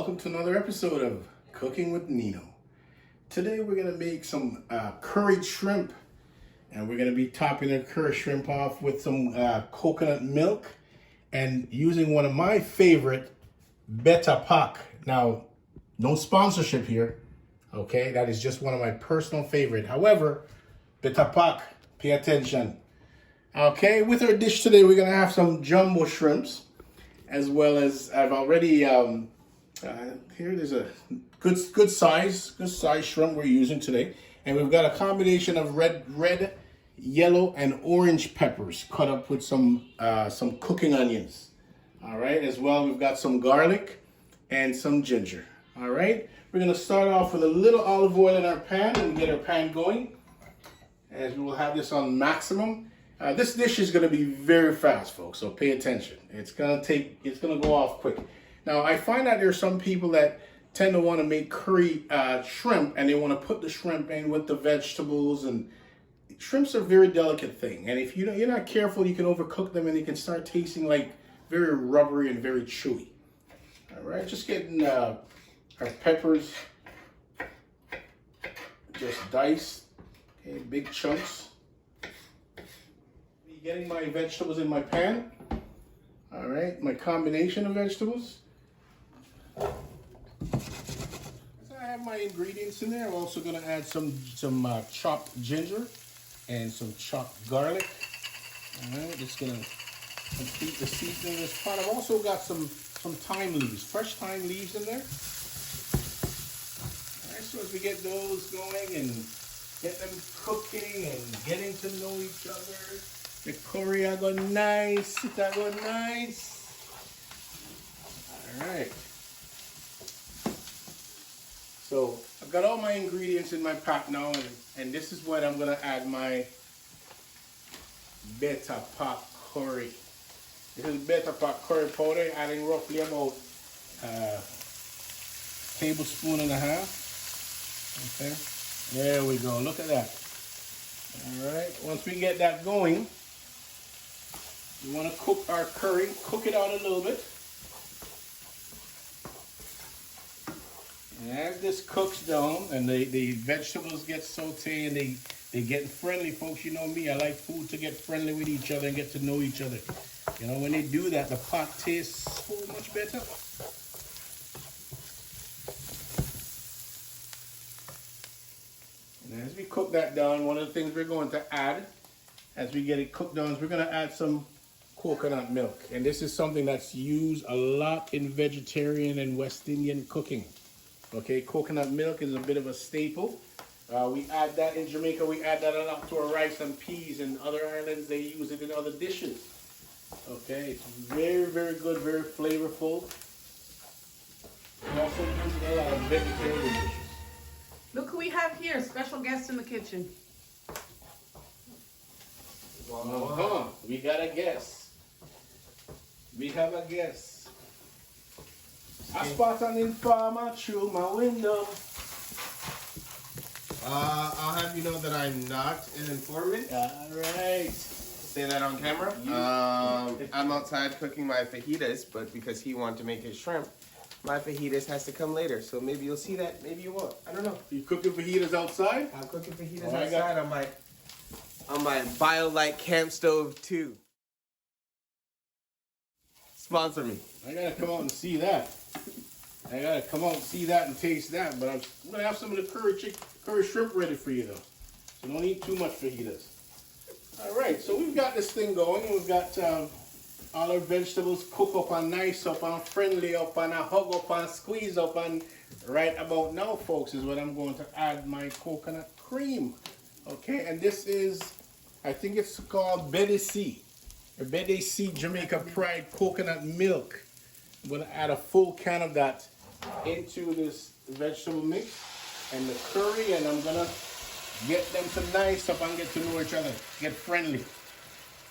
welcome to another episode of Cooking with Nino. Today we're going to make some curried shrimp, and we're going to be topping the curried shrimp off with some coconut milk and using one of my favorite, Beta Pak. Now, no sponsorship here, okay? That is just one of my personal favorite. However, Beta Pak, pay attention. Okay, with our dish today, we're going to have some jumbo shrimps, as well as I've already here there's a good size shrimp we're using today, and we've got a combination of red, yellow, and orange peppers cut up with some cooking onions. All right, as well we've got some garlic and some ginger. All right, we're gonna start off with a little olive oil in our pan and get our pan going, as we will have this on maximum. This dish is going to be very fast, folks, so pay attention. It's going to go off quick. Now, I find that there are some people that tend to want to make curry shrimp, and they want to put the shrimp in with the vegetables, and shrimps are a very delicate thing. And if you're not careful, you can overcook them, and they can start tasting like very rubbery and very chewy. All right, just getting our peppers just diced, okay, big chunks. Getting my vegetables in my pan. All right, my combination of vegetables. So I have my ingredients in there. I'm also going to add some chopped ginger and some chopped garlic. All right, just going to complete the seasoning of this pot. I've also got some thyme leaves, fresh thyme leaves in there. All right, so as we get those going and get them cooking and getting to know each other, the curry are going nice. It are going nice. All right. So I've got all my ingredients in my pot now, and this is what I'm gonna add my Beta Pak curry. This is Beta Pak curry powder, adding roughly about a tablespoon and a half. Okay. There we go. Look at that. All right. Once we get that going, we want to cook our curry, cook it out a little bit. And as this cooks down and the vegetables get sauteed and they get friendly, folks, you know me, I like food to get friendly with each other and get to know each other. You know, when they do that, the pot tastes so much better. And as we cook that down, one of the things we're going to add, as we get it cooked down, is we're going to add some coconut milk. And this is something that's used a lot in vegetarian and West Indian cooking. Okay, coconut milk is a bit of a staple. We add that in Jamaica. We add that a lot to our rice and peas. In other islands, they use it in other dishes. Okay, it's very, very good, very flavorful. We also use it in a lot of vegetarian dishes. Look who we have here, special guest in the kitchen. We got a guest. We have a guest. I spot an informer through my window. I'll have you know that I'm not an informant. All right. Say that on camera. I'm outside cooking my fajitas, but because he wanted to make his shrimp, my fajitas has to come later. So maybe you'll see that, maybe you won't. I don't know. You cooking fajitas outside? I'm cooking fajitas outside on my BioLite camp stove too. Sponsor me. I gotta come out and see that. I gotta come out and see that and taste that. But I'm gonna have some of the curry shrimp ready for you though. So don't eat too much fajitas. All right, so we've got this thing going. We've got all our vegetables cook up and nice up and friendly up and a hug up and squeeze up, and right about now, folks, is when I'm going to add my coconut cream. Okay, and this is, I think it's called BDC, or BDC Jamaica Pride coconut milk. I'm going to add a full can of that into this vegetable mix and the curry, and I'm going to get them to nice up and get to know each other, get friendly.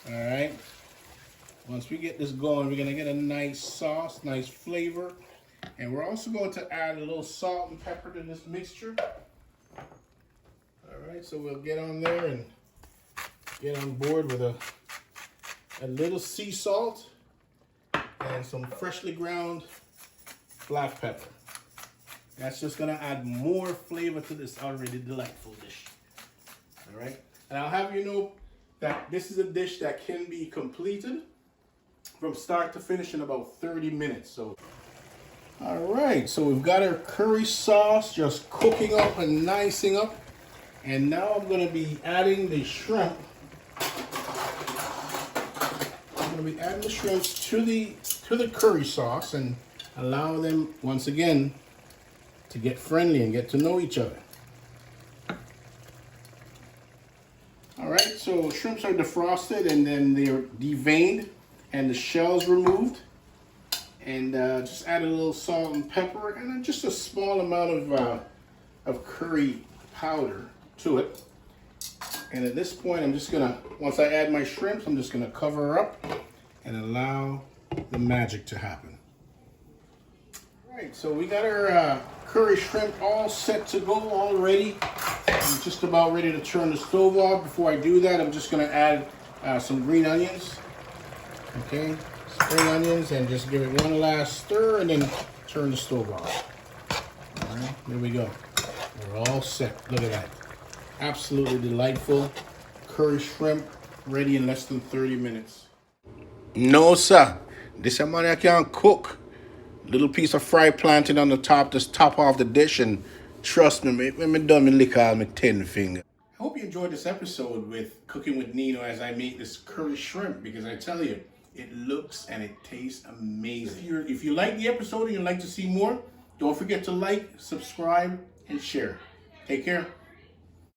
All right. Once we get this going, we're going to get a nice sauce, nice flavor, and we're also going to add a little salt and pepper to this mixture. All right, so we'll get on there and get on board with a little sea salt and some freshly ground black pepper. That's just gonna add more flavor to this already delightful dish. All right, and I'll have you know that this is a dish that can be completed from start to finish in about 30 minutes. So, all right, so we've got our curry sauce just cooking up and nicing up, and now I'm gonna be adding the shrimp. I'm gonna be adding the shrimps to the curry sauce and allow them once again to get friendly and get to know each other. All right, so shrimps are defrosted and then they're deveined and the shells removed. And just add a little salt and pepper and then just a small amount of curry powder to it. And at this point, I'm just gonna, once I add my shrimps, I'm just gonna cover up and allow the magic to happen. All right, so we got our curry shrimp all set to go, all ready. I'm just about ready to turn the stove off. Before I do that, I'm just gonna add some green onions. Okay, spring onions, and just give it one last stir and then turn the stove off. All right, there we go. We're all set. Look at that. Absolutely delightful curry shrimp, ready in less than 30 minutes. No, sir. This man I can't cook. Little piece of fried plantain on the top, just top off the dish, and trust me, when me done, me lick all my 10 finger. I hope you enjoyed this episode with Cooking with Nino as I make this curry shrimp, because I tell you, it looks and it tastes amazing. If you like the episode and you'd like to see more, don't forget to like, subscribe, and share. Take care.